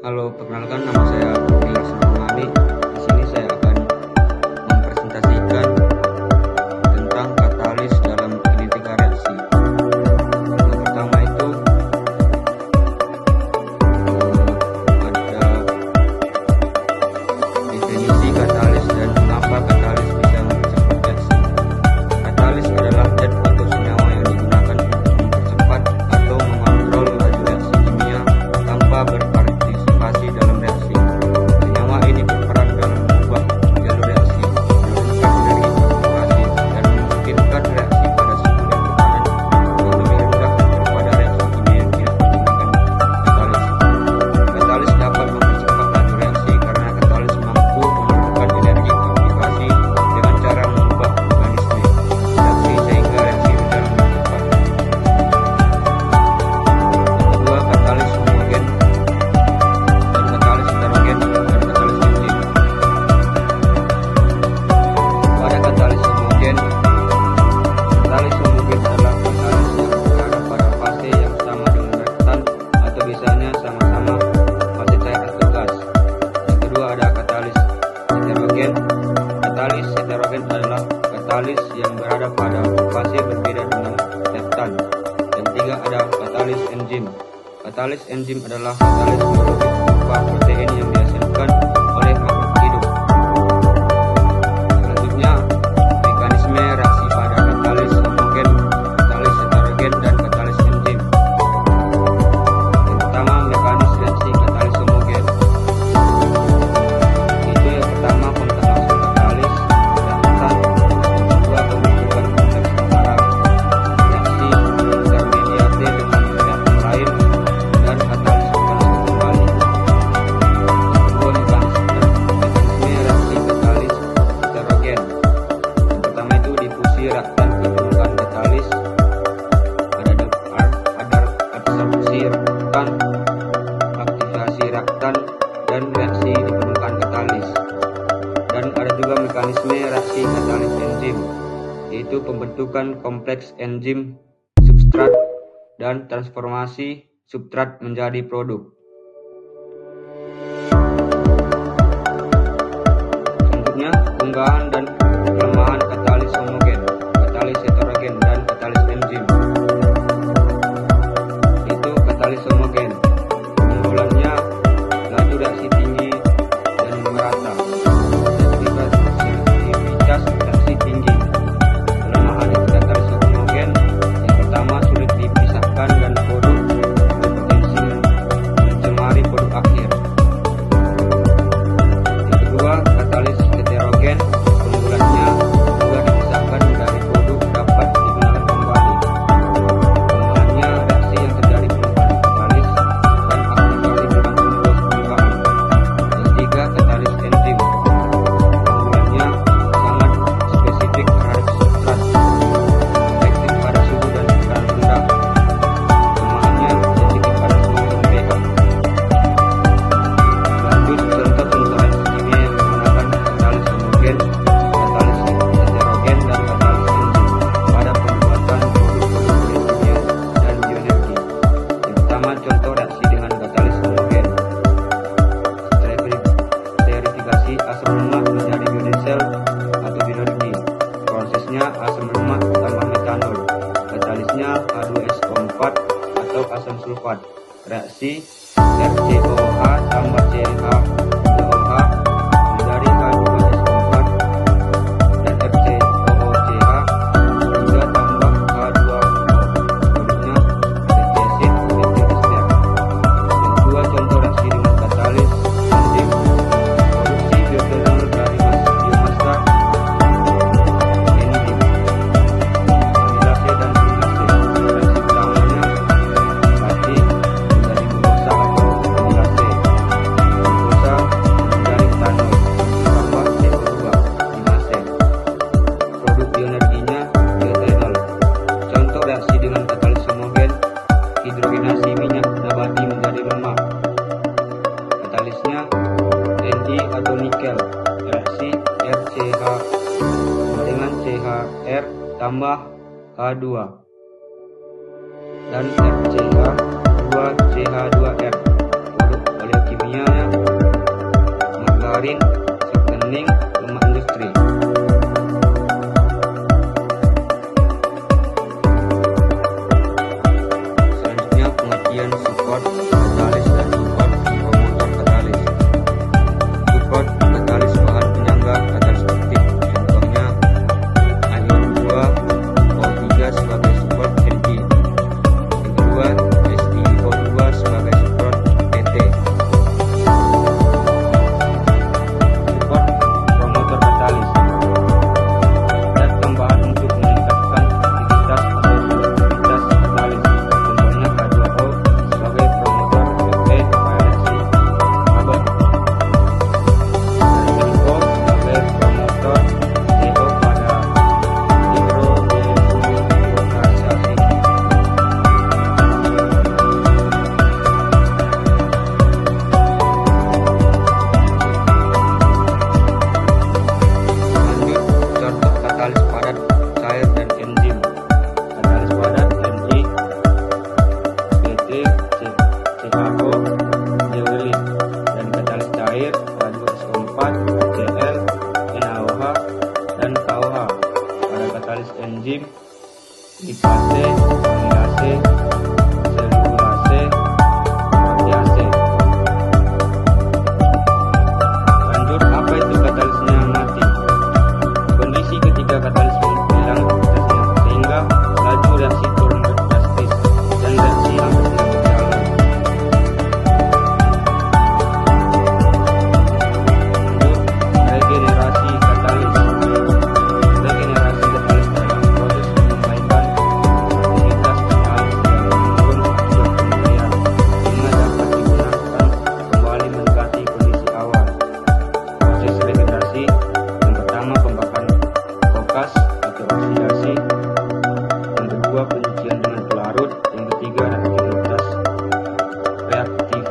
Halo, perkenalkan nama saya Bilar Surmani. Di sini saya akan mempresentasikan tentang katalis dalam kinetika reaksi. Yang pertama itu ada definisi katalis dan mengapa katalis bisa mempercepat reaksi. Katalis adalah zat atau senyawa yang digunakan untuk mempercepat atau mengontrol laju reaksi kimia tanpa berpartisipasi dalam reaksi. Senyawa ini berperan dalam mengubah jalur reaksi, menurunkan energi konsentrasi, dan memungkinkan reaksi pada suhu dan tekanan yang lebih rendah daripada reaksi kimia yang tidak menggunakan katalis. Katalis dapat mempercepat laju reaksi karena katalis mampu menurunkan energi aktivasi dengan cara mengubah mekanisme reaksi sehingga reaksi berjalan lebih cepat. Yang kedua, katalis homogen dan katalis heterogen dan katalis enzim. Pada katalis homogen adalah katalis yang berada pada fase yang sama dengan reaktan atau biasanya sama-sama fase cair atau gas. Yang kedua ada katalis heterogen. Katalis heterogen adalah katalis yang berada pada fase berbeda dengan reaktan. Yang ketiga ada katalis enzim. Katalis enzim adalah katalis biologis berupa protein yang dihasilkan oleh makhluk hidup. Selanjutnya, mekanisme reaksi pada katalis homogen, katalis heterogen, dan katalis enzim. Yang pertama, mekanisme reaksi katalis homogen. Itu yang pertama, kontak langsung katalis, reaktan. Yang kedua, pembentukan kompleks antara reaksi intermediate dengan reaktan lain, dan katalis mekanisme kembali. Kedua, mekanisme reaksi katalis heterogen. Yang pertama itu difusi reaktan ke permukaan katalis, ada absorpsi reaktan, aktivasi reaktan, dan reaksi di permukaan katalis. Dan ada juga mekanisme reaksi katalis enzim, yaitu pembentukan kompleks enzim substrat dan transformasi substrat menjadi produk. Selanjutnya, unggahan dan pelemahan katalis homogen, katalis heterogen, dan katalis enzim. Itu katalis homogen. Keunggulannya laju reaksi tinggi dan merata. Selektivitas reaksi tinggi. Pelemahan katalis homogen. Yang pertama, sulit dipisahkan dan produk berpotensi mencemari produk akhir. Yang kedua, katalis heterogen. Keunggulannya mudah dipisahkan dari produk, dapat digunakan kembali. Kelemahannya reaksi yang terjadi permukaan katalis dan aktivasi berlangsung luas permukaan. Yang ketiga, katalis enzim. Keunggulannya sangat spesifik terhadap substrat, efektif pada suhu dan tekanan rendah. Kelemahannya sensitif pada suhu dan pH. Lanjut, contoh-contoh reaksi kimia yang menggunakan katalis homogen, katalis heterogen, dan katalis enzim pada pembuatan produk-produk kimia dan bioenergi. Yang pertama, contoh reaksi dengan katalis homogen. Sterifikasi asam lemak menjadi biodiesel atau bioenergi. Prosesnya asam lemak tambah metanol. Katalisnya H2SO4 atau asam sulfat. Reaksi RCOH tambah CH2OH menjadi H2SO4 dan FCOOCH hingga tambah H2O. Produknya acid etil ester. Yang kedua, contoh reaksi dengan katalis enzim. Produksi bioetanol dari biomasa enzim. Amilase dan glucose. Reaksi utamanya pasti menjadi glukosa atau amilase. Glukosa menjadi etanol tambah CO2 dimase. Produk bioenerginya bioetanol. Contoh reaksi dengan katalis homogen, hidrogenasi minyak nabati menjadi lemak. Katalisnya Ni atau nikel. Reaksi RCH dengan CHR tambah H2 dan RCH 2CH2R. Produk oleokimia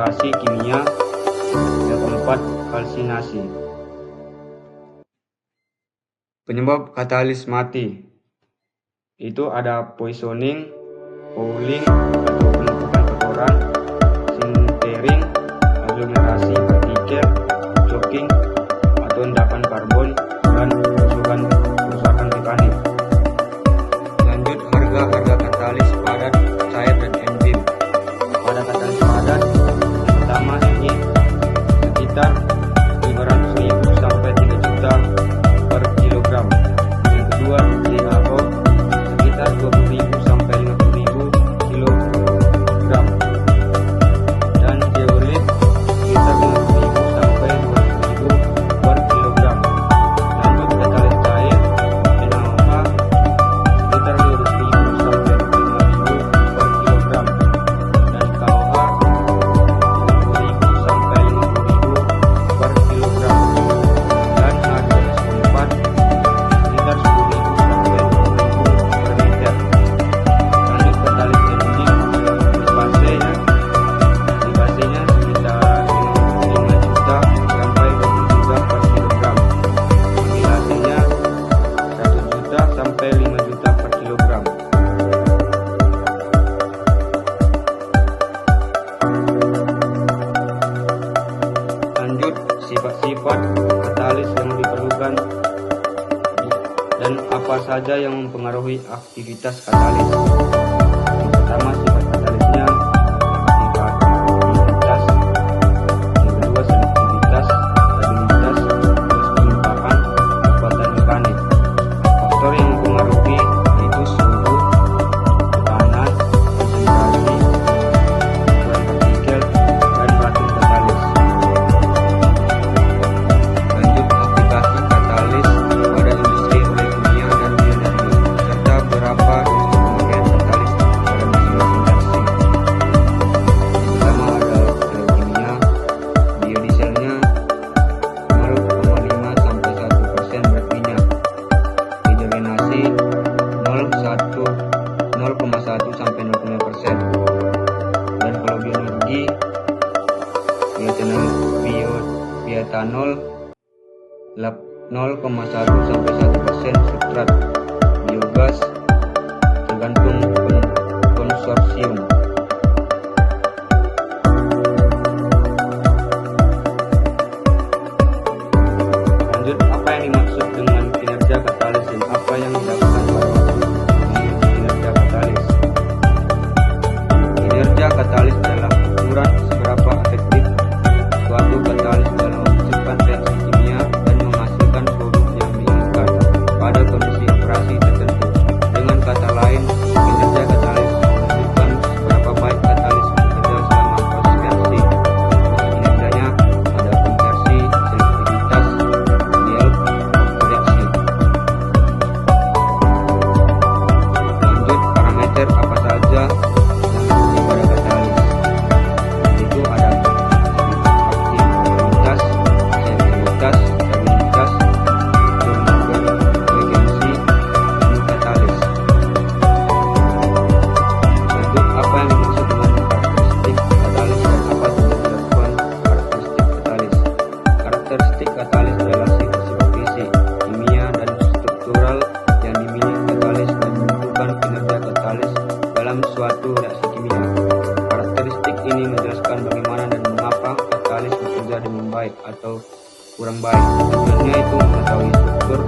reaksi kimia. Yang keempat, kalsinasi. Penyebab katalis mati itu ada poisoning, fouling atau penumpukan kotoran, sintering, aglomerasi partikel, choking atau endapan karbon, dan kerusakan mekanik. Lanjut, harga katalis padat, cair, dan enzim. Pada katalis padat, yang pertama ini sekitar 500.000 sampai 3 juta per kilogram. Yang kedua, CaO sekitar 20.000 sampai 50.000 kilogram, dan zeolit sekitar 50.000 sampai 200.000 per kilogram. Lanjut, katalis cair NaOH sekitar 200.000 sampai 25.000 per kilogram, dan KOH 30.000 sampai 50.000 per kilogram, dan H2S4 sekitar 10.000 sampai 20.000 per liter. Lanjut, katalis enzim lipase lipasenya sekitar 5 juta sampai 20 juta per kilogram, amilasenya 1 juta sampai 5 juta per kilogram. Lanjut, sifat-sifat katalis yang diperlukan dan apa saja yang mempengaruhi aktivitas katalis. Yang pertama, sifat katalisnya sifat aktivitas, yang kedua selektivitas, stabilitas, terus penumpakan, kekuatan mekanik. Faktor yang mempengaruhi yaitu suhu, tekanan, konsentrasi, ukuran partikel, dan racun katalis. Lanjut, aplikasi katalis pada industri oleh kimia dan bioenergi, serta berapa dosis pemakaian katalis pada masing-masing reaksi. Yang pertama ada petrokimia, biodieselnya 0,5 sampai 1% berat minyak, hidrogenasi 0,1 sampai 0,5%, dan kalau bioenergi bioetanol 0,1 sampai 1% substrat, biogas tergantung konsorsium. Lanjut, apa yang dimaksud dengan kinerja katalis dan apa yang dilakukan pada waktu menguji kinerja katalis. Kinerja katalis adalah ukuran seberapa efektif suatu katalis dalam menciptakan reaksi kimia dan menghasilkan produk yang diinginkan pada kondisi operasi tertentu. Dengan kata lain, kinerja katalis menunjukkan seberapa baik katalis bekerja selama proses reaksi. Terus kinerjanya ada konversi, selektivitas, yield, reaksi. Lanjut, parameter apa saja yang diuji pada katalis. Itu ada aktivitas, selektivitas, stabilitas, konvergensi, dan katalis. Lanjut, apa yang dimaksud dengan karakteristik katalis dan apa tujuan dilakukan karakteristik katalis. Karakteristik katalis adalah sifat-sifat fisik, kimia, dan struktural yang dimiliki katalis dan menentukan kinerja katalis dalam suatu reaksi kimia. Karakteristik ini menjelaskan bagaimana dan mengapa katalis bekerja dengan baik atau kurang baik. Tujuannya itu mengetahui struktur